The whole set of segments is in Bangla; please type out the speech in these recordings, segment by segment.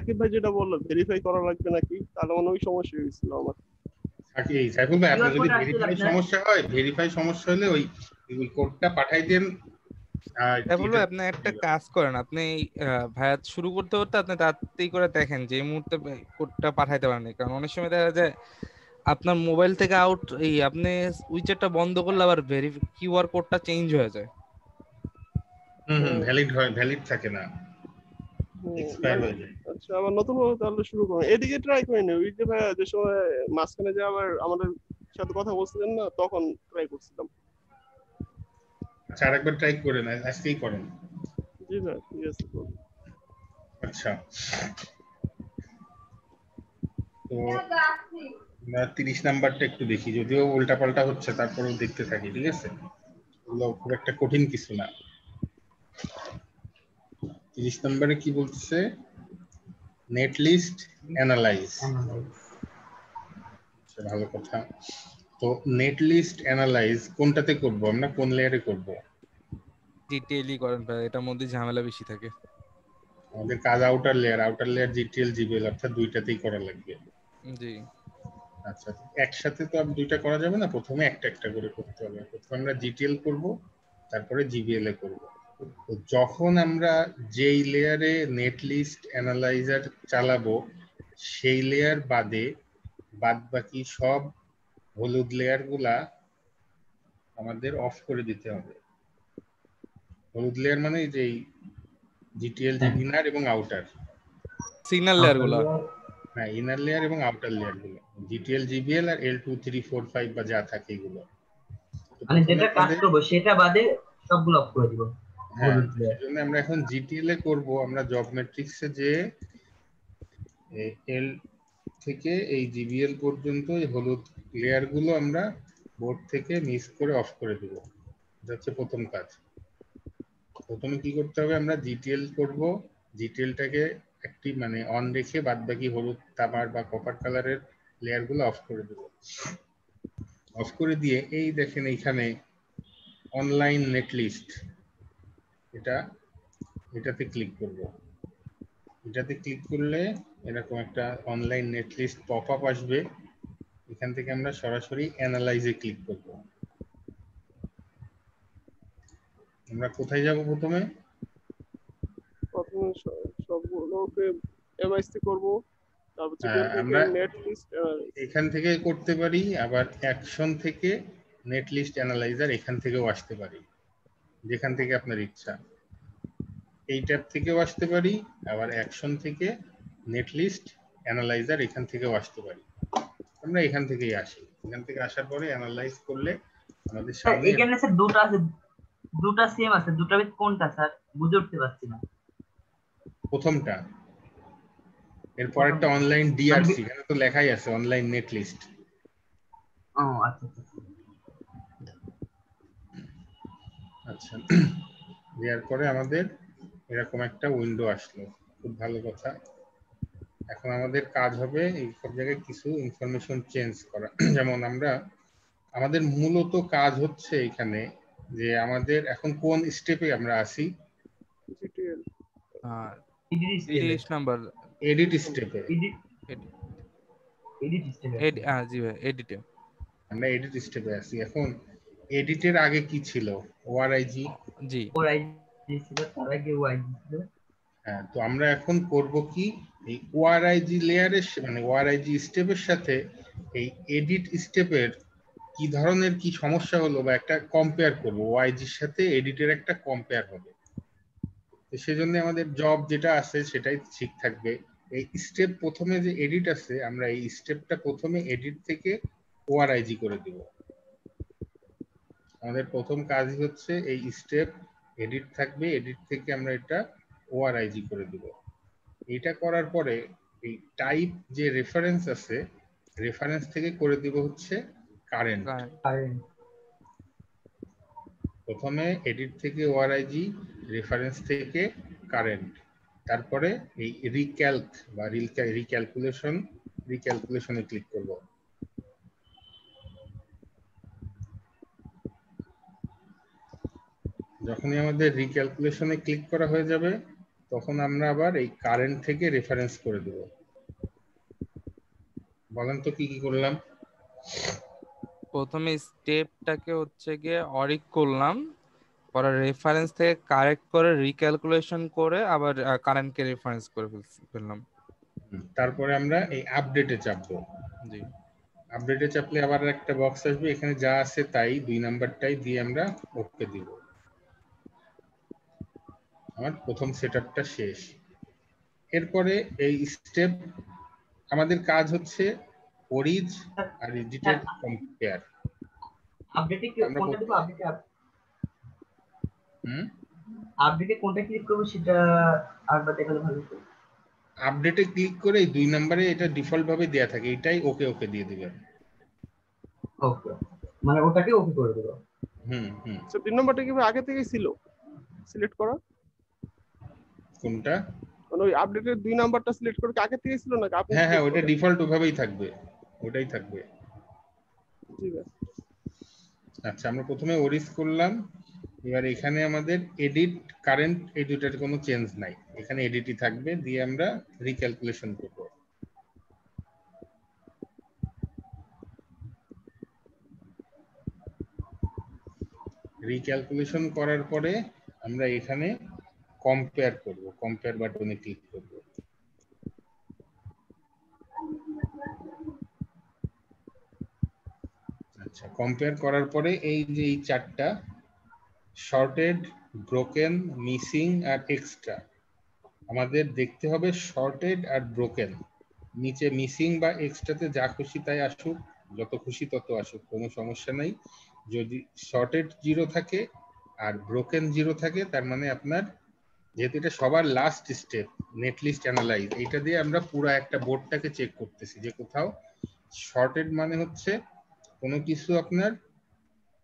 সাকিব ভাই যেটা বললো ভেরিফাই করা লাগবে নাকি, তাহলে মনে ওই সমস্যা হয়েছিল আমার। এই সাইফুল ভাই, আপনার কিউআর যদি কোড আসছিল ভেরিফাই আপনার? সমস্যা হয়, ভেরিফাই সমস্যা হলে ওই কোডটা পাঠাই দেন। তারপর ভাই আপনি একটা কাজ করেন, আপনি ভাইয়া শুরু করতে করতে আপনি তাড়াতাড়ি করে দেখেন যে এই মুহূর্তে কোডটা পাঠাইতে পারেন, কারণ অনেক সময় দেখা যায় আপনার মোবাইল থেকে আউট এই আপনি উইচেটটা বন্ধ করলে আবার কিউআর কোডটা চেঞ্জ হয়ে যায়। ভ্যালিড থাকে না, এক্সপায়ার হয়ে যায়। আচ্ছা, আবার নতুন ভাবে তাহলে শুরু করুন, এদিকে ট্রাই করি না। ওই যে ভাইয়া যে সময় মাঝখানে যে আবার আমাদের সাথে কথা বলছিলেন না, তখন ট্রাই করছিলাম। আচ্ছা, আরেকবার ট্রাই করেন, আজকেই করেন। জি ভাই, ঠিক আছে। আচ্ছা, তো আমরা 30 নাম্বারটা একটু দেখি, যদিও উল্টাপাল্টা হচ্ছে তারপরেও দেখতে থাকি, ঠিক আছে? ওগুলো খুব একটা কঠিন কিছু না। 30 নম্বরে কি বলছে? Net list analyse. ভালো কথা। তো নেট লিস্ট অ্যানালাইজ কোনটাতে করব আমরা, কোন লেয়ারে করব? জিটিএলই করেন ভাই, এটার মধ্যে ঝামেলা বেশি থাকে। আমাদের কাজ আউটার লেয়ার জিটিএল জিবিএল অর্থাৎ দুইটাতেই করা লাগবে। জি। আচ্ছা, একসাথে তো আর দুইটা করা যাবে না, প্রথমে একটা একটা করে করতে হবে। প্রথমে আমরা জিটিএল করব, তারপরে জিবিএল এ করব। তো যখন আমরা যেই লেয়ারে নেট লিস্ট অ্যানালাইজার চালাবো সেই লেয়ার বাদে বাদ বাকি সব হলুদ লেয়ার গুলা আমাদের অফ করে দিতে হবে। হলুদ লেয়ার মানে যে জিটিএল ইনার এবং আউটার সিগন্যাল লেয়ার গুলো, হ্যাঁ, ইনার লেয়ার এবং আউটার লেয়ার গুলো, জিটিএল জিবিএল আর L2 3 4 5 বা যা থাকে এগুলো, মানে যেটা কাজ করব সেটা বাদে সবগুলো অফ করে দিব। হ্যাঁ, সেজন্য আমরা এখন জিটিএল এ করব। আমরা জব ম্যাট্রিক্সে যে এল থেকে এই জিবিএল পর্যন্ত এই হলুদ লেয়ার গুলো আমরা বোর্ড থেকে মিস করে অফ করে দেব। এটা হচ্ছে প্রথম কাজ। প্রথমে কি করতে হবে, আমরা জিটিএল করব, জিটিএলটাকে একটি মানে অন রেখে বাদ বাকি হলুদ তামার বা কপার কালারের লেয়ার গুলো অফ করে দেব। অফ করে দিয়ে এই দেখেন এইখানে অনলাইন নেট লিস্ট, এটাতে ক্লিক করব। এটাতে ক্লিক করলে এরকম একটা online net list pop up আসবে। এখান থেকে আমরা সরাসরি অ্যানালাইজে ক্লিক করব। আমরা কোথায় যাব প্রথমে? প্রথমে সবগুলোকে এমআইসি করব, তারপর থেকে আমরা নেট লিস্ট এখান থেকে করতে পারি, আবার অ্যাকশন থেকে নেট লিস্ট অ্যানালাইজার এখান থেকেও আসতে পারি, যেখান থেকে আপনার ইচ্ছা। এই ট্যাব থেকেও আসতে পারি, আবার অ্যাকশন থেকে নেট লিস্ট অ্যানালাইজার এখান থেকেও আসতে পারি। আমরা এখান থেকেই আসি। এখান থেকে আসার পরে অ্যানালাইজ করলে আমাদের সামনে এখানে স্যার দুটো আছে, দুটো সেম আছে, দুটো ভিতর কোনটা স্যার বুঝে উঠতে পারছি না। প্রথমটা, এরপর একটা অনলাইন ডিআরসি, এখানে তো লেখাই আছে অনলাইন নেট লিস্ট। ও আচ্ছা আচ্ছা, দেওয়ার পরে আমাদের এরকম একটা উইন্ডো আসলো, খুব ভালো কথা। এখন আমাদের কাজ হবে এই সব জায়গায় কিছু ইনফরমেশন চেঞ্জ করা। যেমন আমাদের মূলত কাজ হচ্ছে এখানে যে আমাদের এখন কোন স্টেপে আমরা আসি? জিটিএল এডিট নাম্বার, এডিট স্টেপে। জি ভাই, এডিটে আমরা এডিট স্টেপে আছি। এখন এডিটের আগে কি ছিল? ওআরআইজি। জি, ওআরআইজি ছিল, তার আগে ওআইজি ছিল। হ্যাঁ, তো আমরা এখন করব কি, এই ওআরআইজি লেয়ারের মানে ওআরআইজি স্টেপের সাথে এই এডিট স্টেপের কি ধরনের কি সমস্যা হলো বা একটা কম্পেয়ার করব। ওআইজির সাথে এডিটের একটা কম্পেয়ার হবে। তো সেজন্য আমাদের জব যেটা আছে সেটাই ঠিক থাকবে। এই স্টেপ প্রথমে যে এডিট আছে, আমরা এই স্টেপটা প্রথমে এডিট থেকে ওআরআইজি করে দিব। আমাদের প্রথম কাজই হচ্ছে এই স্টেপ এডিট থাকবে, এডিট থেকে আমরা এটা ওআরআইজি করে দিব। এটা করার পরে এই টাইপ যে রেফারেন্স আছে, রেফারেন্স থেকে করে দিব হচ্ছে কারেন্ট। প্রথমে এডিট থেকে ওআরআইজি, রেফারেন্স থেকে কারেন্ট, তারপরে এই রিক্যালক বা রিক্যালকুলেশনে ক্লিক করব। যখনই আমাদের রিক্যালকুলেশনে ক্লিক করা হয়ে যাবে, তখন আমরা আবার এই কারেন্ট থেকে রেফারেন্স করে দেব। বলেন তো কি কি করলাম? প্রথমে স্টেপটাকে হচ্ছে গিয়ে অরিক করলাম, পরে রেফারেন্স থেকে কারেক্ট করে রিক্যালকুলেশন করে আবার কারেন্টকে রেফারেন্স করে ফেললাম। তারপরে আমরা এই আপডেটে চাপবো। জি, আপডেটে চাপলে আবার একটা বক্স আসবে, এখানে যা আছে তাই 2 নাম্বারটাই দিয়ে আমরা ওকে দিব। আমার প্রথম সেটআপটা শেষ। এরপরে এই স্টেপ আমাদের কাজ হচ্ছে অরিজ আর এডিটের কম্পেয়ার। আপডেটে আমরা কোনটা দিব? হুম আপডেটে কোনটা ক্লিক করব সেটা আরেকবার দেখালে ভালো হতো। আপডেটে ক্লিক করে এই 2 নম্বরে এটা ডিফল্ট ভাবে দেয়া থাকে, এটাই ওকে ওকে দিয়ে দিবেন। ওকে, মানে ওটাকে ওকে করে দেব। হুম। আচ্ছা 3 নম্বরটা কি আগে থেকেই ছিল সিলেক্ট করা? কোনটা? মানে ওই আপডেটের 2 নাম্বারটা সিলেক্ট করে কি আগে থেকেই ছিল নাকি আপনি? হ্যাঁ ওটা ডিফল্ট ওভাবেই থাকবে, ওটাই থাকবে। ঠিক আছে। আচ্ছা আমরা প্রথমে অরিজ করলাম, এবার এখানে আমাদের এডিট কারেন্ট এই দুটার কোনো চেঞ্জ নাই, এখানে এডিটই থাকবে, দিয়ে আমরা রিক্যালকুলেশন করব। রিক্যালকুলেশন করার পরে আমরা এখানে কম্পেয়ার করব, কম্পেয়ার বাটনে ক্লিক করব। আচ্ছা কম্পেয়ার করার পরে এই যে এই চারটা শর্টেড, ব্রোকেন, মিসিং আর এক্সট্রা, আমাদের দেখতে হবে শর্টেড আর ব্রোকেন। নিচে মিসিং বা এক্সট্রাতে যা খুশি তাই আসুক, যত খুশি তত আসুক, কোনো সমস্যা নাই। যদি শর্টেড 0 থাকে আর ব্রোকেন 0 থাকে, তার মানে আপনার, যেহেতু এটা সবার লাস্ট স্টেপ নেটলিস্ট অ্যানালাইজ, এইটা দিয়ে আমরা পুরো একটা বোর্ডটাকে চেক করতেছি যে কোথাও শর্টেড মানে হচ্ছে কোনো কিছু আপনার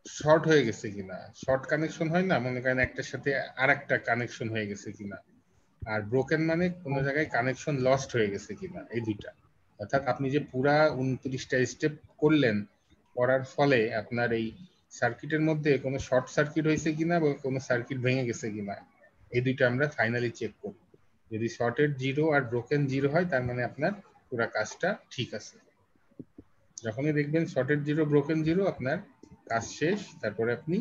শর্ট হয়ে গেছে কিনা, শর্ট কানেকশন হয় না, মনে করেন একটার সাথে আর একটা কানেকশন হয়ে গেছে কিনা, আর ব্রোকেন মানে কোনো জায়গায় কানেকশন লস্ট হয়ে গেছে কিনা, এই দুইটা। অর্থাৎ আপনি যে পুরা 29টা স্টেপ করলেন, করার ফলে আপনার এই সার্কিটের মধ্যে কোনো শর্ট সার্কিট হয়েছে কিনা বা কোনো সার্কিট ভেঙে গেছে কিনা, এই দুইটা আমরা ফাইনালি চেক করব। যদি শর্টেড 0 আর ব্রোকেন 0 হয়, তার মানে আপনার পুরা কাজটা ঠিক আছে। যখনই দেখবেন শর্টেড 0 ব্রোকেন 0, আপনার কাজ শেষ, তারপরে আপনি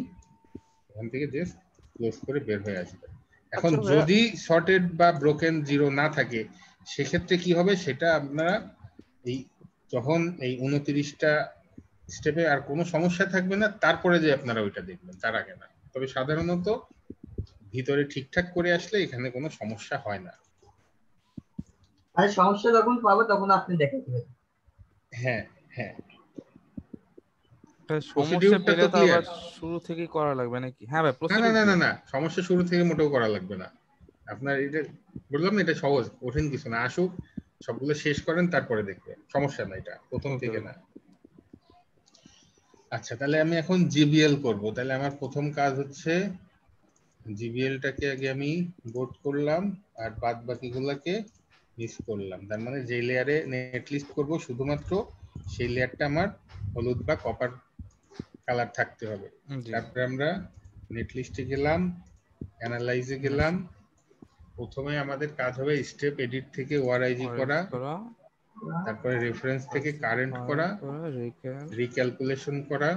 ওখান থেকে জাস্ট ক্লোজ করে বের হয়ে আসবেন। এখন আচ্ছা ভাইয়া, যদি শর্টেড বা ব্রোকেন 0 না থাকে, সেক্ষেত্রে কি হবে সেটা আপনারা এই যখন এই 29টা স্টেপে আর কোনো সমস্যা থাকবে না, তারপরে যে আপনারা ওইটা দেখবেন, তার আগে না। তবে সাধারণত ভিতরে ঠিকঠাক করে আসলে এখানে কোনো সমস্যা হয় না। আর সমস্যা যখন পাবো তখন আপনি দেখে দেবেন। হ্যাঁ হ্যাঁ, সমস্যা প্রসিডিউরটা পেলে তো তো আবার ক্লিয়ার। শুরু থেকেই করা লাগবে নাকি? হ্যাঁ ভাই, না না প্রসিডিউর না কি? না না, সমস্যা শুরু থেকে মোটেও করা লাগবে না। আপনার এটা বললাম না, এটা সহজ, কঠিন কিছু না। আসুক, সবগুলো শেষ করেন, তারপরে দেখবেন, সমস্যা না, এটা প্রথম ওকে থেকে না। আচ্ছা তাহলে আমি এখন জিবিএল করব। তাহলে আমার প্রথম কাজ হচ্ছে জিবিএলটাকে আগে আমি বোর্ড করলাম, আর বাদ বাকিগুলোকে মিস করলাম। তার মানে যে লেয়ারে নেট লিস্ট করব শুধুমাত্র সেই লেয়ারটা আমার হলুদ বা কপার কালার থাকতে হবে। জি, তারপরে আমরা নেট লিস্টে গেলাম, অ্যানালাইজে গেলাম। প্রথমে আমাদের কাজ হবে স্টেপ এডিট থেকে ওআরআইজি করা, তারপরে রেফারেন্স থেকে কারেন্ট করা, রিক্যালকুলেশন করা,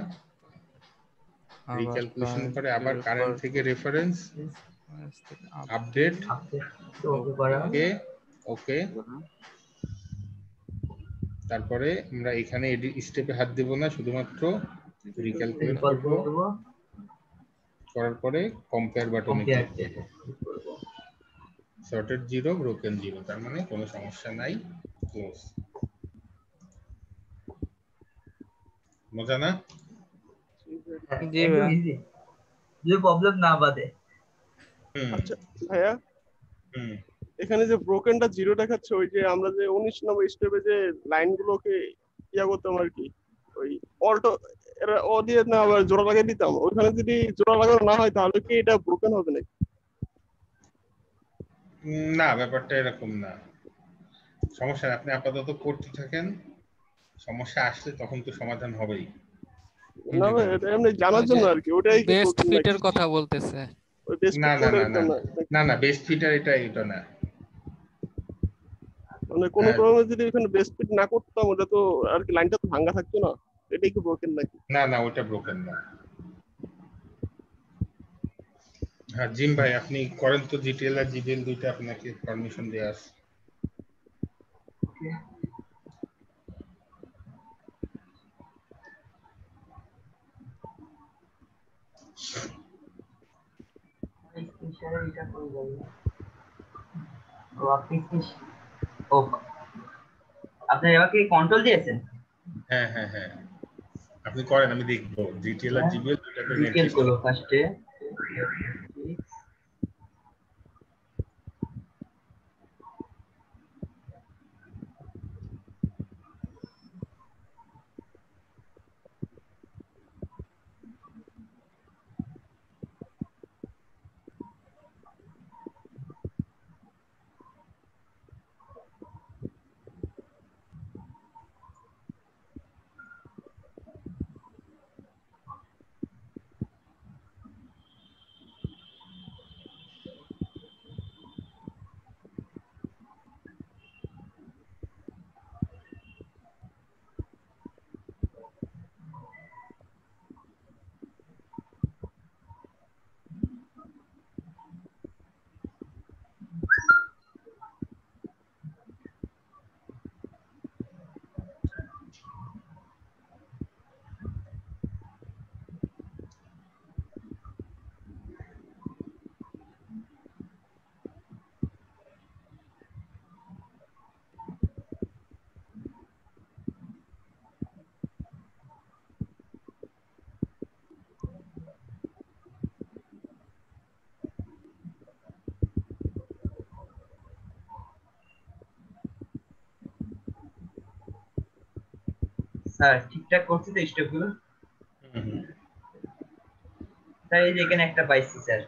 রিক্যালকুলেশন করে আবার কারেন্ট থেকে রেফারেন্স, আপডেট, ওকে করা। ওকে ওকে। তারপরে আমরা এখানে স্টেপে হাত দেব না, শুধুমাত্র রিক্যালকুলেট করব। করার পরে কম্পেয়ার বাটনে ক্লিক করব। শর্টেড 0 ব্রোকেন 0, তার মানে কোনো সমস্যা নাই, ক্লোজ। মজা না? জি একদম ভাই। ইজি, যে প্রবলেম না বাদে। আচ্ছা ভাইয়া, হুম এখানে যে ব্রোকেনটা 0 দেখাচ্ছে, ওই যে আমরা যে 19 নম্বর স্টেপে যে লাইনগুলোকে ইয়া করতাম আর কি, ওই অল্টো এরা ও দিয়ে না আবার জোড়া লাগিয়ে দিতাম, ওইখানে যদি জোড়া লাগানো না হয় তাহলে কি এটা ব্রোকেন হবে নাকি? না, ব্যাপারটা এরকম না, সমস্যা নেই, আপনি আপাতত করতে থাকেন, সমস্যা আসলে তখন তো সমাধান হবেই। না ভাই, এটা এমনি জানার জন্য আর কি, ওটাই কি বেস্ট ব্রোকেন নাকি? ফিটের কথা বলতেছে। ওই বেস্ট না ফিট না কোডের না না জন্য না না বেস্ট ফিটার এটা না। মানে কোনো ক্রমে যদি ওখানে বেস্ট ফিট না করতাম ওটা তো আর কি লাইনটা তো ভাঙা থাকতো না, এটাই কি ব্রোকেন নাকি? না না ওটা ব্রোকেন না। হ্যাঁ জিম ভাই আপনি করেন তো, জিটিএল আর জিবিএল দুইটা আপনাকে পারমিশন দেওয়া আছে। আপনি এবার কি কন্ট্রোল দিয়েছেন? হ্যাঁ হ্যাঁ হ্যাঁ আপনি করেন, আমি দেখবো জিটিএল আর জিবিএল দুইটাতে নেট ডিটেল লিস্ট। করো ফার্স্টে। স্যার ঠিকঠাক করছি তো স্টেপগুলো? স্যার এই যে এখানে একটা পাইছি স্যার।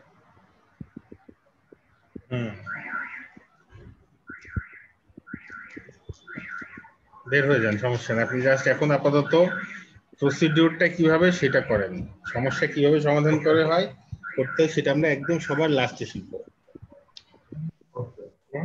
বের হয়ে যান, সমস্যা নেই। আপনি জাস্ট এখন আপাতত প্রসিডিউরটা কিভাবে সেটা করেন, সমস্যা কিভাবে সমাধান করে হয় করতে, সেটা আমরা একদম সবার লাস্টে শিখবো। ওকে ওকে।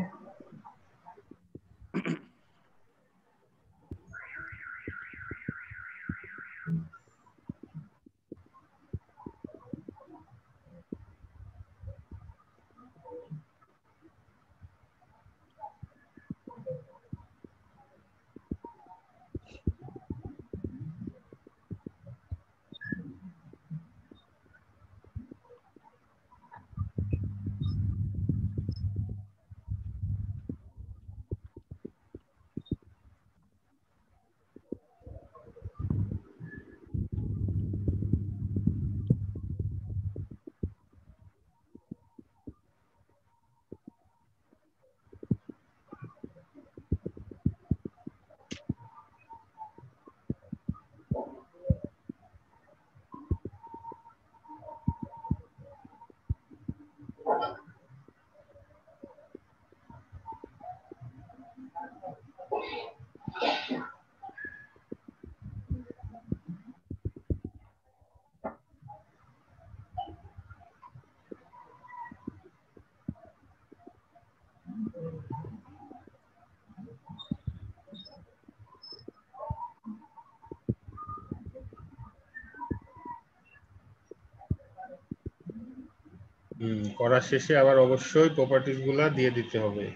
করার শেষে আবার অবশ্যই প্রপার্টিজ গুলা দিয়ে দিতে হবে।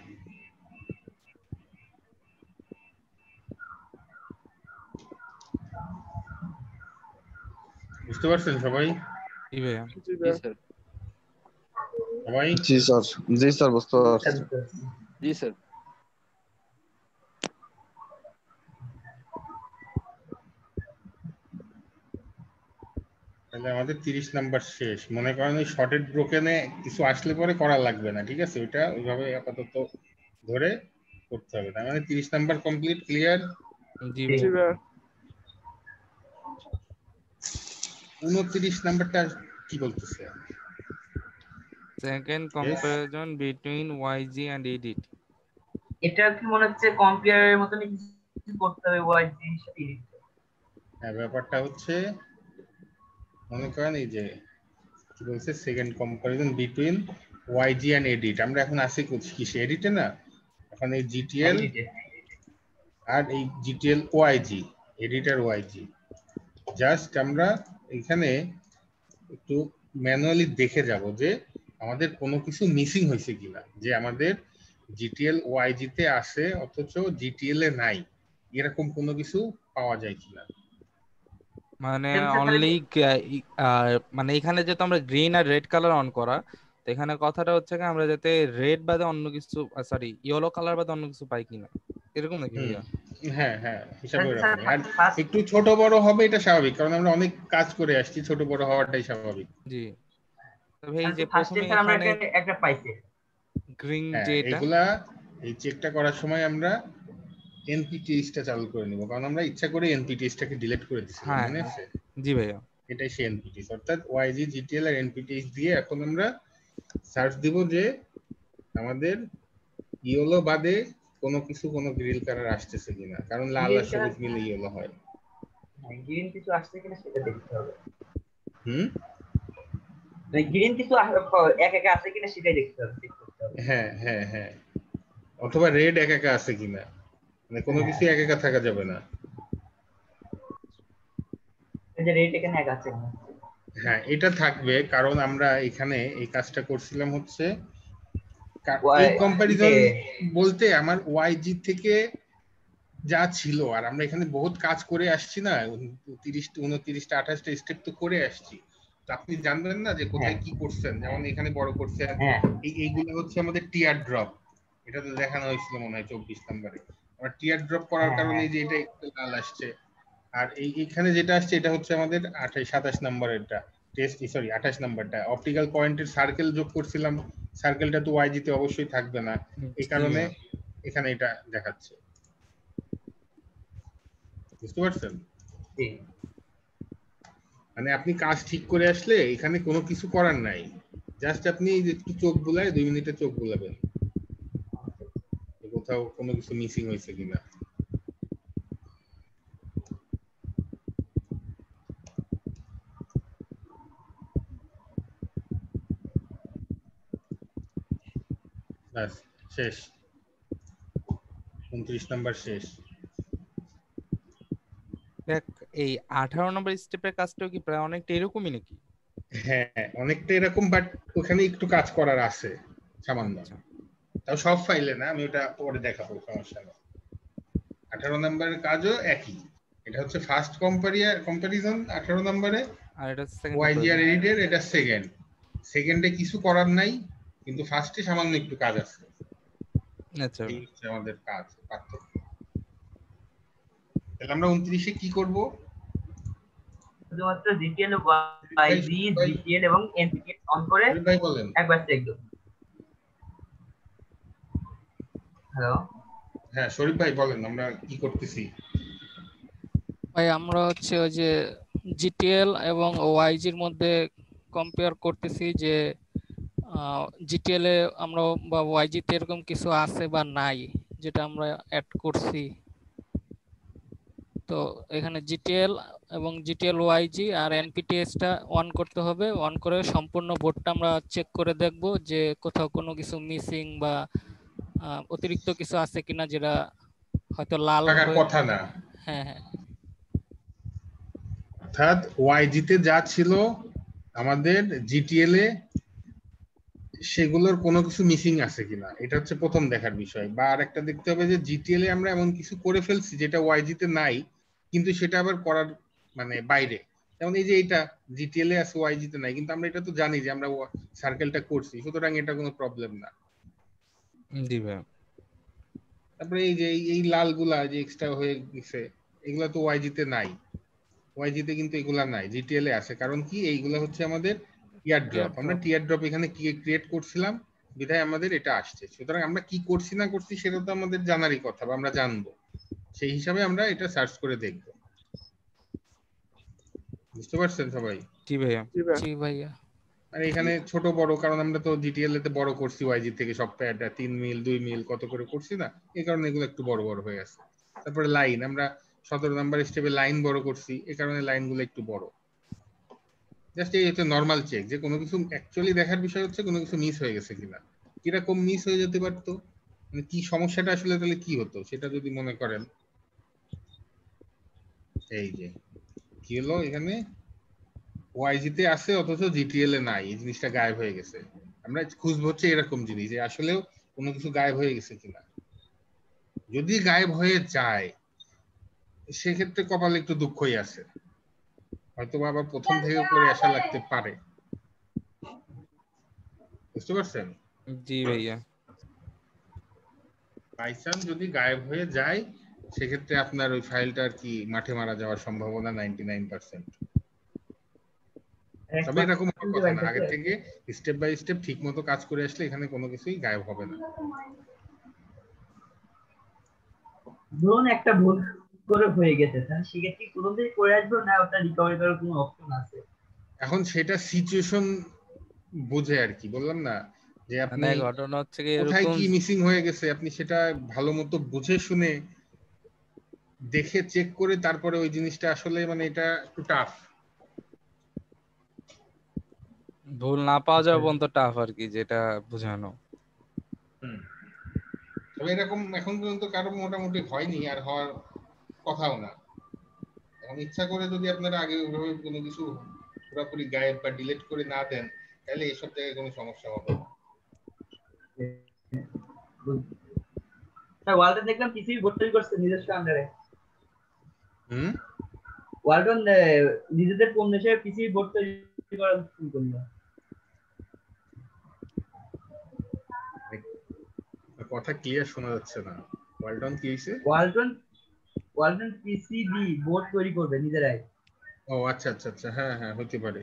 বুঝতে পারছেন সবাই? জি ভাইয়া। জি স্যার। সবাই জি স্যার, জি স্যার, বুঝতে পারছি। জি স্যার। তাহলে আমাদের 30 নাম্বার শেষ। মনে করেন ওই শর্টেড ব্রোকেনে কিছু আসলে পরে করা লাগবে না, ঠিক আছে? ওইটা ওইভাবে আপাতত ধরে করতে হবে। তার মানে 30 নাম্বার কমপ্লিট, ক্লিয়ার? জি জি ভাইয়া। ভাইয়া। 29 নাম্বারটা কি বলতেছে? Second comparison between YG and edit. এটা কি মনে হচ্ছে কম্পেয়ারের মতনই কিছু করতে হবে ওয়াইড জিনিস সাথে edit। হ্যাঁ, ব্যাপারটা হচ্ছে মনে করেন এই যে কি বলছে second comparison between YG and edit. আমরা এখন আসি কিসে, এডিটে না, এখন এই জিটিএল আর এই জিটিএল ওয়াইজি, এডিট আর ওয়াইজি। জাস্ট আমরা এখানে একটু ম্যানুয়ালি দেখে যাব যে আমাদের কোনো কিছু মিসিং হয়েছে কিনা, যে আমাদের জিটিএল ওয়াইজি তে আছে অথচ জিটিএল এ নাই, এরকম কোনো কিছু পাওয়া যায় কিনা। মানে অনলি মানে এখানে যেহেতু আমরা গ্রিন আর রেড কালার অন করা, তো এখানে কথাটা হচ্ছে কি আমরা যাতে রেড বাদে অন্য কিছু, সরি ইয়েলো কালার বাদে অন্য কিছু পাই কিনা, এরকম নাকি ভাইয়া? হ্যাঁ হ্যাঁ, হিসাব এরকমই। আর একটু ছোট বড় হবে এটা স্বাভাবিক, কারণ আমরা অনেক কাজ করে আসছি, ছোট বড় হওয়াটাই স্বাভাবিক। জি। তবে এই যে ফার্স্টে প্রথমে স্যার আমরা এখানে একটা পাইছি গ্রিন হ্যাঁ, যে এটা, এগুলা এই চেকটা করার সময় আমরা এনপিটিএস টা চালু করে নিব, কারণ আমরা ইচ্ছা করে এনপিটিএস টাকে ডিলিট করে দিছি, হ্যাঁ মনে আছে? জি ভাইয়া। এটাই সেই এনপিটিএস, অর্থাৎ ওয়াইজি জিটিএল আর এনপিটিএস দিয়ে এখন আমরা সার্চ দিব যে আমাদের ইয়েলো বাদে কোনো কিছু, কোনো গ্রিল কালার আসতেছে কিনা, কারণ লাল আর সবুজ মিলে ইয়েলো হয়। গ্রিন কিছু আসছে কিনা সেটা দেখতে হবে। হুম, গ্রিন কিছু এক একা আছে কিনা সেটাই দেখতে হবে। হ্যাঁ হ্যাঁ হ্যাঁ, অথবা রেড এক একা আছে কিনা, মানে কোনো কিছু এক একা থাকা যাবে না। এই যে রেড এখানে এক আছে কিনা, হ্যাঁ এটা থাকবে, কারণ আমরা এখানে এই কাজটা করছিলাম হচ্ছে এই কম্পারিজন বলতে আমার ওয়াইজি থেকে যা ছিল, আর আমরা এখানে বহুত কাজ করে আসছি না, 30টা 29টা 28টা স্টেপ তো করে আসছি, তো আপনি জানবেন না যে কোথায় কি করছেন। যেমন এখানে বড় করছেন, এইগুলো হচ্ছে আমাদের টিয়ার ড্রপ, এটা তো দেখানো হয়েছিল মনে হয় 24 নম্বরে। আমরা টিয়ার ড্রপ করার কারণে যে এটা একটু লাল আসছে, আর এইখানে যেটা আসছে এটা হচ্ছে আমাদের 27 নম্বরেরটা টেস্ট, সরি 28 নম্বরটা অপটিক্যাল পয়েন্টের সার্কেল যোগ করছিলাম, সার্কেলটা তো ওয়াইজি তে অবশ্যই থাকবে না, এই কারণে এখানে এটা দেখাচ্ছে। বুঝতে পারছেন? মানে আপনি কাজ ঠিক করে আসলে এখানে কোনো কিছু করার নাই, জাস্ট আপনি একটু চোখ বুলায় 2 মিনিটে চোখ বুলাবেন কোথাও কোনো কিছু মিসিং হয়েছে কিনা। বাস শেষ, 29 নাম্বার শেষ। দেখ এই 18 নম্বর স্টেপের কাজটাও কি প্রায় অনেকটা এরকমই নাকি? হ্যাঁ অনেকটা এরকম, বাট ওখানে একটু কাজ করার আছে সামান্য, তাও সব ফাইলে না, আমি ওটা পরে দেখাবো, সমস্যা নেই। 18 নম্বরের কাজও একই, এটা হচ্ছে ফার্স্ট কম্পারিজন 18 নম্বরে, আর এটা ওয়াইজি আর এডিটের এটা সেকেন্ডে কিছু করার নাই, কিন্তু ফার্স্টে সামান্য একটু কাজ আছে। আচ্ছা, এই হচ্ছে আমাদের কাজ পার্থক্য। তাহলে আমরা 29 এ কি করব? শুধুমাত্র জিটিএল ওয়াইজি জিটিএল এবং এনপিটিএস অন করে ভাই বলেন একবার চেক দেব। হ্যালো হ্যাঁ শরীফ ভাই বলেন আমরা কি করতেছি। ভাই আমরা হচ্ছে ওই যে জিটিএল এবং ওয়াইজির মধ্যে কম্পেয়ার করতেছি যে জিটিএল এ আমরা বা ওয়াইজি তে এরকম কিছু আছে বা নাই যেটা আমরা অ্যাড করছি। তো এখানে জিটিএল এবং জিটিএল ওয়াইজি আর এনপিটিএস টা অন করতে হবে, অন করে সম্পূর্ণ বোর্ডটা আমরা চেক করে দেখব যে কোথাও কোনো কিছু মিসিং বা অতিরিক্ত কিছু আছে কিনা যেটা হয়তো লাল থাকার কথা না। হ্যাঁ হ্যাঁ, অর্থাৎ ওয়াইজি তে যা ছিল আমাদের জিটিএল এ সেগুলোর কোনো কিছু মিসিং আছে কিনা, এটা হচ্ছে প্রথম দেখার বিষয়। বা আরেকটা দেখতে হবে যে জিটিএল এ আমরা এমন কিছু করে ফেলছি যেটা ওয়াইজি তে নাই, কিন্তু সেটা আবার করার মানে বাইরে। যেমন এই যে এটা জিটিএল এ আছে ওয়াইজি তে নাই, কিন্তু আমরা এটা তো জানি যে আমরা সার্কেলটা করছি, সুতরাং এটা কোনো প্রবলেম না। জি ভাই। তারপরে এই যে এই লালগুলা যে এক্সট্রা হয়ে গেছে, এগুলা তো ওয়াইজি তে নাই, ওয়াইজি তে কিন্তু এগুলা নাই, জিটিএল এ আছে। কারণ কি এইগুলা হচ্ছে আমাদের টিয়ার ড্রপ, আমরা টিয়ার ড্রপ এখানে কি ক্রিয়েট করছিলাম বিধায় আমাদের এটা আসছে। সুতরাং আমরা কি করছি না করছি সেটা তো আমাদের জানারই কথা, বা আমরা জানবো, সেই হিসাবে আমরা এটা সার্চ করে দেখব। বুঝতে পারছেন সবাই? জি ভাইয়া। জি ভাইয়া। আর এখানে ছোট বড়, কারণ আমরা তো জিটিএল এতে বড় করছি ওয়াইজি থেকে, সব প্যাডটা 3 মিল 2 মিল কত করে করছি না, এই কারণে এগুলো একটু বড় বড় হয়ে আছে। তারপরে লাইন আমরা 17 নাম্বার স্টেপে লাইন বড় করছি, এই কারণে লাইনগুলো একটু বড়। জাস্ট এই হচ্ছে নর্মাল চেক, যে কোনো কিছু অ্যাকচুয়ালি দেখার বিষয় হচ্ছে কোনো কিছু মিস হয়ে গেছে কিনা, কিরকম মিস হয়ে যেতে পারতো, মানে কি সমস্যাটা আসলে তাহলে কি হতো সেটা যদি মনে করেন। এই যে কি হলো এখানে ওয়াইজি তে আছে অথচ জিটিএল এ নাই, এই জিনিসটা গায়েব হয়ে গেছে। আমরা খুঁজবো হচ্ছে এরকম জিনিস যে আসলেও কোনো কিছু গায়েব হয়ে গেছে কিনা। যদি গায়েব হয়ে যায় সেক্ষেত্রে কপালে একটু দুঃখই আছে, হয়তো আবার প্রথম থেকে করে আসা লাগতে পারে। বুঝতে পারছেন? জি ভাইয়া। বাই চান্স যদি গায়েব হয়ে যায় সেক্ষেত্রে আপনার ওই ফাইলটা আর কি মাঠে মারা যাওয়ার সম্ভাবনা 99%। তবে এরকম হওয়ার কথা না, আগে থেকে স্টেপ বাই স্টেপ ঠিক মতো কাজ করে আসলে এখানে কোনো কিছুই গায়েব হবে না। ধরুন একটা ভুল করে হয়ে গেছে, তাহলে সেক্ষেত্রে প্রথম থেকে করে আসবো না ওটা রিকভারি করার কোনো অপশন আছে? এখন সেটা সিচুয়েশন বুঝে আর কি, বললাম না যে আপনি মানে ঘটনা হচ্ছে কি কোথায় এরকম, কি মিসিং হয়ে গেছে আপনি সেটা ভালো মতো বুঝে শুনে দেখে চেক করে তারপরে ওই জিনিসটা আসলে মানে এটা একটু টাফ। ভুল না পাওয়া যাওয়া পর্যন্ত টাফ আর কি, যেটা বোঝানো। তবে এরকম এখন পর্যন্ত কারো মোটামুটি হয়নি, আর হওয়ার কথাও না। এখন ইচ্ছা করে যদি আপনারা আগে ওইভাবে কোনো কিছু পুরোপুরি গায়েব বা ডিলিট করে না দেন তাহলে এইসব জায়গায় কোনো সমস্যা হবে না। স্যার ওয়ালটন দেখলাম পিসি বোর্ড তৈরি করছে নিজস্ব আন্ডারে। হুম, ওয়ালটন নিজেদের পণ্য হিসেবে পিসি বোর্ড তৈরি করা শুরু করলো। কথা ক্লিয়ার শোনা যাচ্ছে না। ওয়ালটন কি হয়েছে? ওয়ালটন পিসিবি বোর্ড তৈরি করবে নিজেরাই। ও আচ্ছা আচ্ছা আচ্ছা, হ্যাঁ হ্যাঁ হতে পারে।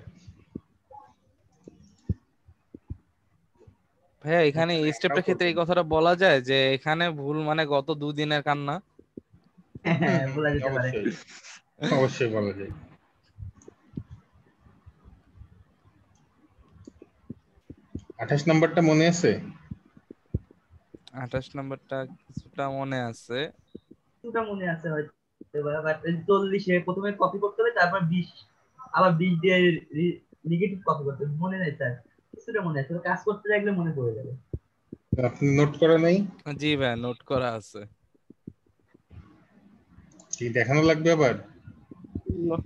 ভাইয়া এখানে এই স্টেপটার ক্ষেত্রে এই কথাটা বলা যায় যে এখানে ভুল মানে গত 2 দিনের কান্না। হ্যাঁ বলা যেতে পারে। অবশ্যই অবশ্যই বলা যায়। 28 নাম্বারটা মনে আছে? 28 নম্বরটা কিছুটা মনে আছে। কিছুটা মনে আছে হয়তো, বাট 40-এ প্রথমে কপি করতে হবে, তারপর 20 আবার 20 দিয়ে নেগেটিভ কপি করতে হবে। মনে নেই স্যার, কিছুটা মনে আছে, কাজ করতে লাগলে মনে পড়ে যাবে। আপনি নোট করা নাই? জি ভাইয়া নোট করা আছে। কি দেখানো লাগবে আবার? না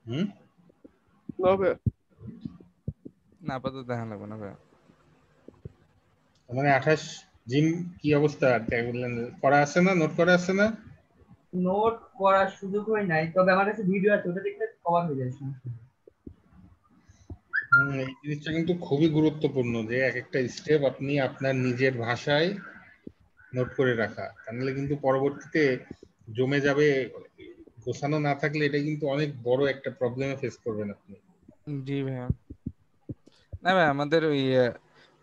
হুম, না ভাইয়া। না আপাতত দেখা লাগবে না ভাইয়া। মানে 28 জিম কি অবস্থা বললেন, করা আছে না, নোট করা আছে না? নোট করার সুযোগ হয় নাই, তবে আমার কাছে ভিডিও আছে, ওটা দেখলে কভার হয়ে যায়, সমস্যা নেই। এই জিনিসটা কিন্তু খুবই গুরুত্বপূর্ণ যে এক একটা স্টেপ আপনি আপনার নিজের ভাষায় নোট করে রাখা, তাহলে কিন্তু পরবর্তীতে জমে যাবে। গোছানো না থাকলে এটা কিন্তু অনেক বড় একটা প্রবলেমে ফেস করবেন আপনি। জি ভাইয়া। না ভাই আমাদের ওই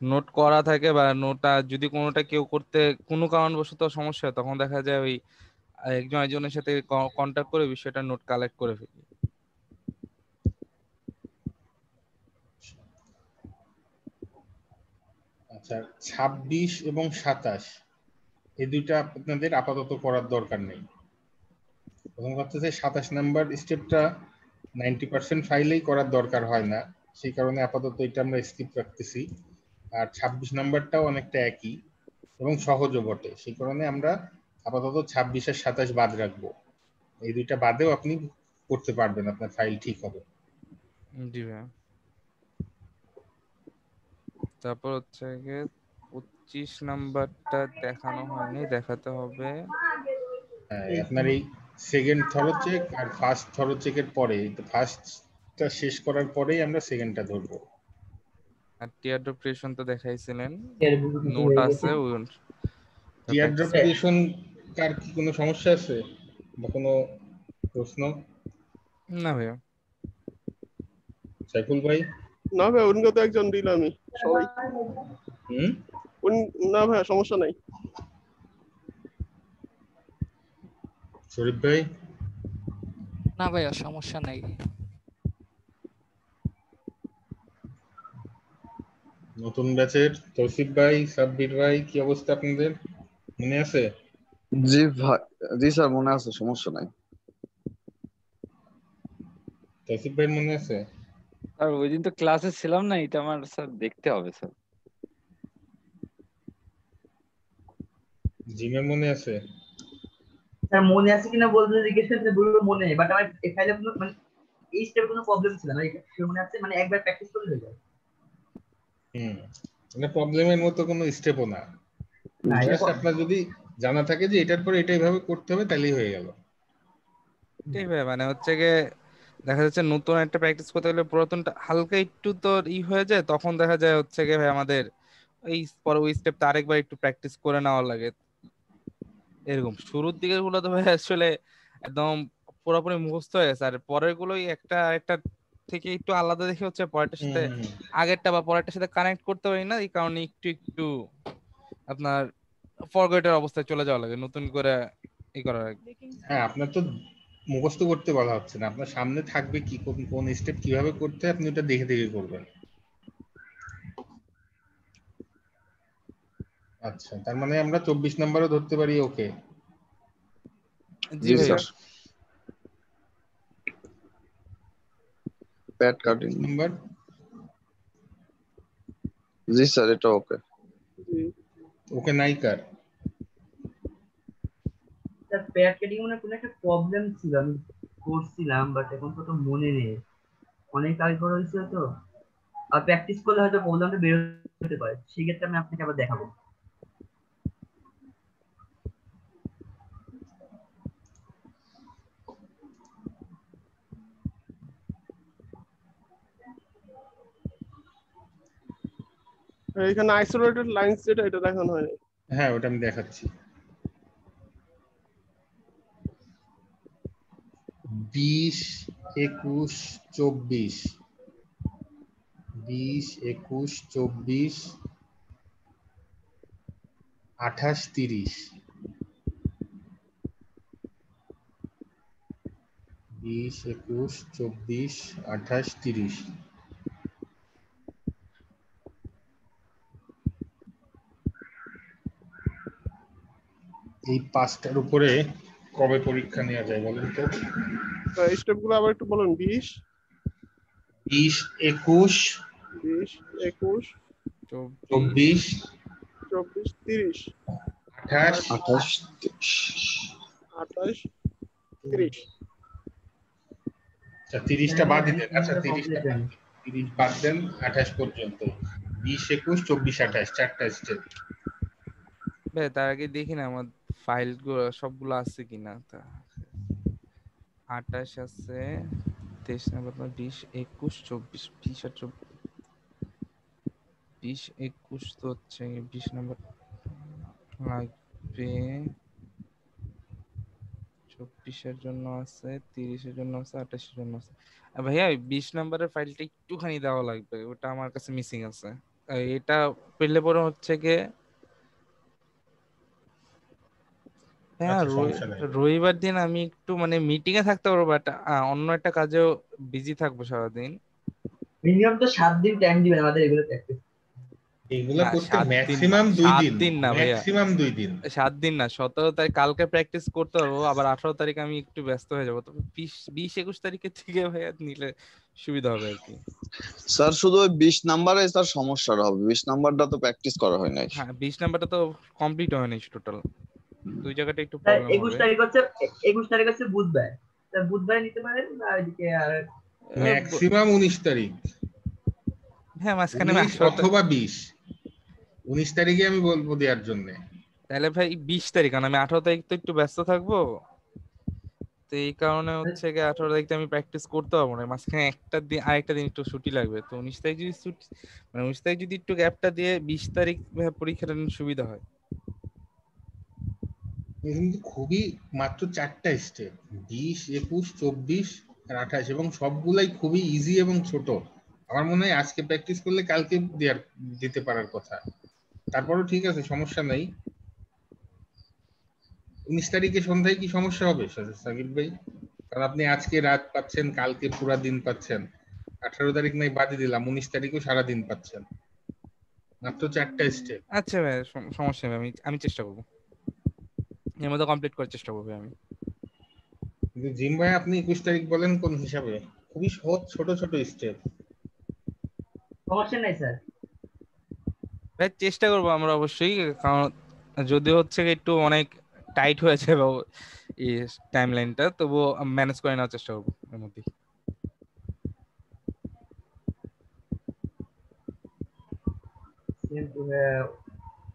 নোট করা থাকে, বা নোটটা যদি কোনোটা কেউ করতে কোনো কারণবশত সমস্যা হয় তখন দেখা যায় ওই একজন একজনের সাথে কন্ট্যাক্ট করে বিষয়টা নোট কালেক্ট করে ফেলি। আচ্ছা, 26 এবং 27 এই দুইটা আপনাদের আপাতত করার দরকার নেই। প্রথম কথা হচ্ছে 27 নাম্বার স্টেপটা 90% ফাইলেই করার দরকার হয় না, সেই কারণে আপাতত এটা আমরা স্কিপ রাখতেছি। আর 26 নাম্বারটাও অনেকটা একই এবং সহজও বটে, সেই কারণে আমরা আপাতত 26 আর 27 বাদ রাখবো। এই দুইটা বাদেও আপনি করতে পারবেন, আপনার ফাইল ঠিক হবে। জি ভাইয়া। তারপর হচ্ছে গিয়ে 25 নাম্বারটা দেখানো হয়নি, দেখাতে হবে। আপনার এই সেকেন্ড থরো চেক আর ফার্স্ট থরো চেকের পরে, ফার্স্টটা শেষ করার পরেই আমরা সেকেন্ডটা ধরবো। আর টিয়ার ড্রপ তো দেখাইছিলেন, এর ভিডিও কিছু নোট হয়ে গেছে। আছে ওই টিয়ার ড্রপ ক্রিয়েশন কার কি কোনো সমস্যা আছে বা কোনো প্রশ্ন? না ভাইয়া। সাইফুল ভাই? না ভাই, উনকে তো একজন দিলামই সবাই। হুম, না ভাইয়া সমস্যা নাই। শরীফ ভাই? না ভাইয়া সমস্যা নাই। নতুন ব্যাচের তৌসিফ ভাই, সাব্বির ভাই, কি অবস্থা আপনাদের, মনে আছে? জি ভাই, জি স্যার মনে আছে, সমস্যা নাই। তৌসিফ ভাই মনে আছে? আর ওই দিন তো ক্লাসে ছিলাম না, এটা আমার স্যার দেখতে হবে স্যার। জিমের মনে আছে? স্যার মনে আছে কিনা বলতে জিজ্ঞেস করতে বলবো মনে নেই, বাট আমার এই ফাইলে কোনো মানে এই স্টেপে কোনো প্রবলেম ছিল না, এটা sure মনে আছে, মানে একবার প্র্যাকটিস করলে হয়ে যায়। মানে প্রবলেমের মতো কোনো স্টেপও না, না জাস্ট আপনার যদি জানা থাকে যে এটার পরে এটা এইভাবে করতে হবে তাহলেই হয়ে গেল। ঠিক ভাই, মানে হচ্ছে গিয়ে দেখা যাচ্ছে নতুন একটা প্র্যাকটিস করতে গেলে পুরাতনটা হালকা একটু তোর হয়ে যায়, তখন দেখা যায় হচ্ছে গিয়ে ভাই আমাদের এই পরে ওই স্টেপটা আরেকবার একটু প্র্যাকটিস করে নেওয়া লাগে। এরকম শুরুর দিকের গুলো তো ভাই আসলে একদম পুরোপুরি মুখস্থ হয়ে গেছে, আর পরের গুলোই একটা একটা থেকে একটু আলাদা দেখে হচ্ছে পরেরটার সাথে আগেরটা বা পরেরটার সাথে কানেক্ট করতে পারি না, এই কারণে একটু একটু আপনার ফরগেটের অবস্থায় চলে যাওয়া লাগে নতুন করে ই করার আগে। হ্যাঁ, আপনার তো মুখস্থ করতে বলা হচ্ছে না, আপনার সামনে থাকবে কি কোন স্টেপ কিভাবে করতে হয়, আপনি ওটা দেখে দেখে করবেন। আচ্ছা, তার মানে আমরা 24 নাম্বারও ধরতে পারি। ওকে, জি ভাই। প্যাড কাটিং নাম্বার, জি স্যার এটা ওকে। ওকে নাইকার স্যার প্যাড কাটিং মানে কোনো একটা প্রবলেম ছিল, আমি করছিলাম বাট এখন তো মনে নেই, অনেক আগে করা হয়েছিল তো, আর প্র্যাকটিস করলে হয়তো প্রবলেমটা বের হতে পারে, সেক্ষেত্রে আমি আপনাকে আবার দেখাবো। এখানে আইসোলেটেড লাইনস যেটা এটা দেখানো হয়নি। হ্যাঁ, ওটা আমি দেখাচ্ছি। 20, 21, 24, 20, 21, 24, 28, 30, 20, 21, 24, 28, 30। এই পাঁচটার উপরে কবে পরীক্ষা নেওয়া যায় বলেন তো? এই স্টেপগুলো আবার একটু বলুন। 20, 20, 21, 20, 21, 24, 24, 30, 28, 28, 28, 30। আচ্ছা, 30টা বাদ দিলেন। আচ্ছা, কমপ্লিট 30 বাদ দেন, 28 পর্যন্ত। 20, 21, 24, 28, চারটা স্টেপ। ভাই তার আগে দেখি না আমার ফাইল গুলো সবগুলো আছে কিনা। তা 28 আছে, 23 নাম্বার, 20, 21, 24, 20 আর 20, 21 তো হচ্ছে 20 নাম্বার লাগবে, 24 এর জন্য আছে, 30 এর জন্য আছে, 28 এর জন্য আছে। ভাইয়া 20 নাম্বারের ফাইলটা একটুখানি দেওয়া লাগবে, ওটা আমার কাছে মিসিং আছে। এটা পেলে পরে হচ্ছে গিয়ে হ্যাঁ রবিবার দিন আমি একটু মানে মিটিং এ থাকতে পারবো, বাট অন্য একটা কাজেও বিজি থাকবো সারাদিন। মিনিমাম তো 7 দিন টাইম দিবেন আমাদের এগুলো প্র্যাকটিস। এগুলো করতে ম্যাক্সিমাম 2 দিন। দিন না ভাইয়া, ম্যাক্সিমাম 2 দিন। 7 দিন না, 17 তারিখ কালকে প্র্যাকটিস করতে পারবো, আবার 18 তারিখ আমি একটু ব্যস্ত হয়ে যাবো, তবে 20, 21 তারিখের থেকে ভাইয়া নিলে সুবিধা হবে আর কি। স্যার শুধু ওই 20 নাম্বারে স্যার সমস্যাটা হবে, 20 নাম্বারটা তো প্র্যাকটিস করা হয় নাই। হ্যাঁ 20 নাম্বারটা তো কমপ্লিট হয়নি টোটাল, দুই জায়গাটা একটু স্যার প্রবলেম 21 হবে। তারিখ হচ্ছে 21 তারিখ হচ্ছে বুধবার, স্যার বুধবার নিতে পারেন না এদিকে আর ম্যাক্সিমাম 19 তারিখ। হ্যাঁ মাঝখানে 19 অথবা 20। 19 তারিখে আমি বলবো দেওয়ার জন্য। তাহলে ভাই 20 তারিখ, কারণ আমি 18 তারিখ তো একটু ব্যস্ত থাকবো, তো এই কারণে হচ্ছে গিয়ে 18 তারিখে আমি প্র্যাকটিস করতে পারবো না, মাঝখানে একটা দিন আরেকটা দিন একটু ছুটি লাগবে, তো 19 তারিখ যদি ছুটি মানে 19 তারিখ যদি একটু গ্যাপটা দিয়ে 20 তারিখ পরীক্ষাটা নিলে সুবিধা হয়। কিন্তু খুবই মাত্র 4টা স্টেপ, 20, 21, 24 আর 28, এবং সবগুলাই খুবই ইজি এবং ছোট। আমার মনে হয় আজকে প্র্যাকটিস করলে কালকে দিতে পারার কথা। তারপরও ঠিক আছে, সমস্যা নাই। 19 তারিখে সন্ধ্যায় কি সমস্যা হবে সাকিব ভাই? কারণ আপনি আজকে রাত পাচ্ছেন, কালকে পুরা দিন পাচ্ছেন, 18 তারিখ নাই বাদই দিলাম, 19 তারিখও সারা দিন পাচ্ছেন, মাত্র 4টা স্টেপ। আচ্ছা ভাই সমস্যা নেই, আমি চেষ্টা করবো, এর মধ্যে কমপ্লিট করার চেষ্টা করবো আমি। কিন্তু জিম ভাই আপনি 21 তারিখ বলেন কোন হিসাবে? খুব খুবই সহজ ছোট ছোট স্টেপ। সমস্যা নাই স্যার। ভাই চেষ্টা করবো আমরা অবশ্যই, কারণ যদি হচ্ছে কি একটু অনেক টাইট হয়েছে বা এই টাইম লাইনটা, তবুও ম্যানেজ করে নেওয়ার চেষ্টা করবো এর মধ্যে।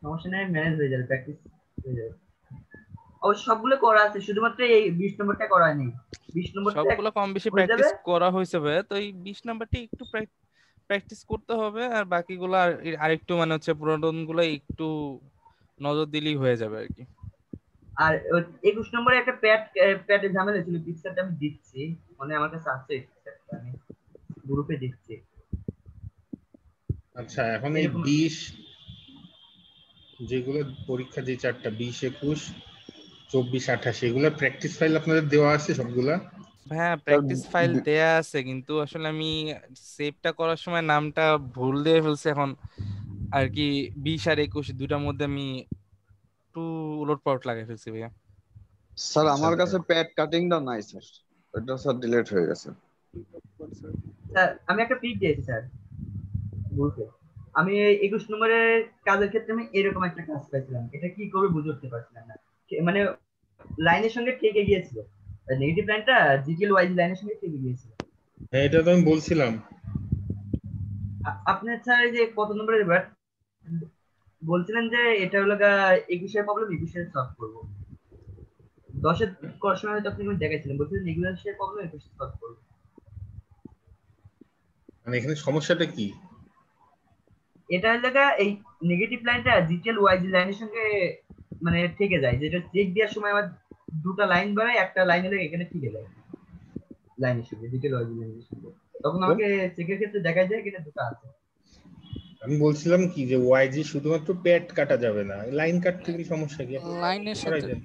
সমস্যা নাই, ম্যানেজ হয়ে যাবে, প্র্যাকটিস হয়ে যাবে। অবশ্য সবগুলো করা আছে, শুধুমাত্র এই 20 নম্বরটা করা হয়নি। 20 নম্বরটা সবগুলো কম বেশি হয়ে যাবে। প্র্যাকটিস করা হয়েছে ভাই, তো এই 20 নাম্বারটি একটু প্র্যাকটিস করতে হবে, আর বাকিগুলো আরেকটু মানে হচ্ছে পুরাতন গুলো একটু নজর দিলেই হয়ে যাবে আর কি। আর 21 নম্বরে একটা প্যাডের ঝামেলা ছিল, পিকচারটা আমি দিচ্ছি, মানে আমার কাছে আছে এই পিকচারটা, আমি গ্রুপে দিচ্ছি। আচ্ছা, এখন এই এরকম 20 যেগুলো পরীক্ষা, যে চারটা 20, 21, 24, 28 এগুলো প্র্যাকটিস ফাইল আপনাদের দেওয়া আছে সবগুলা? হ্যাঁ প্র্যাকটিস ফাইল দেয়া আছে, কিন্তু আসলে আমি সেভটা করার সময় নামটা ভুল দিয়ে ফেলছি এখন আর কি। 20 আর 21 দুটার মধ্যে আমি একটু উলটপালট লাগাই ফেলছি ভাইয়া। স্যার আচ্ছা, আমার কাছে প্যাড কাটিংটা নাই স্যার, এটা স্যার ডিলিট হয়ে গেছে। স্যার আমি একটা পিক দিয়েছি স্যার গ্রুপে। আমি 21 নম্বরের কাজের ক্ষেত্রে আমি এরকম একটা কাজ পাইছিলাম, এটা কি করবে বুঝে উঠতে পারছিলাম না, মানে লাইনের সঙ্গে ঠেকে গিয়েছিল, নেগেটিভ লাইনটা জিটিএল ওয়াইজ লাইনের সঙ্গে ঠেকে গিয়েছিল। হ্যাঁ, এটা তো আমি বলছিলাম। আপনি স্যার এই যে কত নম্বরের বলছিলেন যে এটা হলো 21-এর প্রবলেম 21-এর সলভ করবো, 10-এর করার সময় হয়তো আপনি দেখাইছিলেন, বলছিলেন 21-এর প্রবলেম 21-এ সলভ করবো। মানে এখানে সমস্যাটা কি? এটা হলো এই নেগেটিভ লাইনটা জিটিএল ওয়াইজ লাইনের সঙ্গে মানে থেকে যায়, যেটা চেক দেওয়ার সময় আমার দুটো লাইন বাড়ায়, একটা লাইন হলে এখানে থেকে যায় লাইনের সঙ্গে, জিটিএল ওয়াইজ লাইনের সঙ্গে, তখন আমাকে চেকের ক্ষেত্রে দেখা যায় কিনা দুটো আছে। আমি বলছিলাম কি যে ওয়াইজি শুধুমাত্র প্যাড কাটা যাবে না, লাইন কাটতে কি সমস্যা কি? লাইনের সরাই সাথে দেন,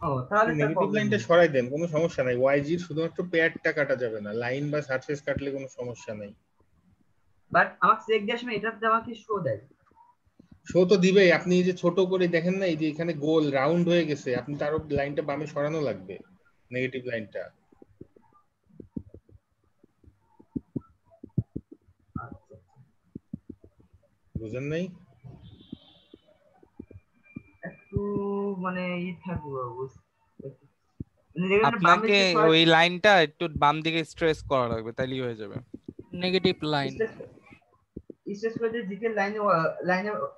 ও তাহলে স্যার নেগেটিভ প্রবলেম লাইনটা নেই। সরাই দেন, কোনো সমস্যা নাই। ওয়াইজির শুধুমাত্র প্যাডটা কাটা যাবে না, লাইন বা সারফেস কাটলে কোনো সমস্যা নাই। বাট আমাকে চেক দেওয়ার সময় এটাতে আমাকে শো দেয়। শো তো দিবেই, আপনি এই যে ছোট করে দেখেন না, এই যে এখানে গোল রাউন্ড হয়ে গেছে, আপনি তার লাইনটা বামে সরানো লাগবে, নেগেটিভ লাইনটা। আচ্ছা, বুঝেন নাই? একটু মানে থাকবো মানে দেখবেন বাম আপনাকে দিকে সরাই, ওই লাইনটা একটু বাম দিকে স্ট্রেস করা লাগবে, তাইলেই হয়ে যাবে। Negative line. স্ট্রেস করে দিয়ে জিকে লাইনে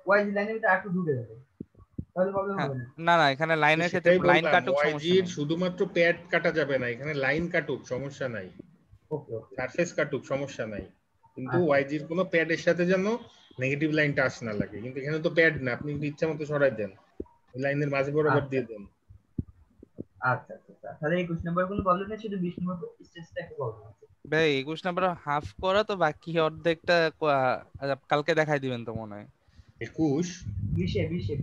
ওয়াইজ লাইনে ভিতরে একটু ঢুকে যাবে, তাহলে প্রবলেম হ্যাঁ হবে না। না না, এখানে লাইনের ক্ষেত্রে সেটাই লাইন বললাম, কাটুক সমস্যা ওয়াইজির নেই। শুধুমাত্র প্যাড কাটা যাবে না, এখানে লাইন কাটুক সমস্যা নাই, ওকে ওকে। সারফেস কাটুক সমস্যা নাই, কিন্তু আচ্ছা ওয়াইজির কোনো প্যাডের সাথে যেন নেগেটিভ লাইনটা আসে না লাগে। কিন্তু এখানে তো প্যাড না, আপনি ইচ্ছা মতো সরাই দেন, ওই লাইনের মাঝে বরাবর আচ্ছা দিয়ে দেন। আচ্ছা আচ্ছা, তাহলে 21 নম্বর কোনো প্রবলেম নেই, শুধু 20 নম্বর স্টেজটা একটু প্রবলেম আছে। ভাই 21 নাম্বার হাফ করা, তো বাকি অর্ধেকটা কালকে দেখাই দিবেন তো মনে হয়। 21? 20-এ সরি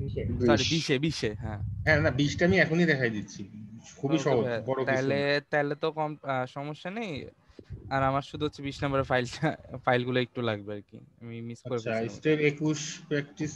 20 20-এ হ্যাঁ। হ্যাঁ না, 20টা আমি এখনই দেখাই দিচ্ছি, খুবই ওকে সহজ, ভাই, বড় কিছু তাহলে না। তাহলে তো কম সমস্যা নেই। আর আমার শুধু হচ্ছে 20 নাম্বারের ফাইলগুলো একটু লাগবে আর কি, আমি মিস করে আচ্ছা, ফেলছিলাম। Step 21 practice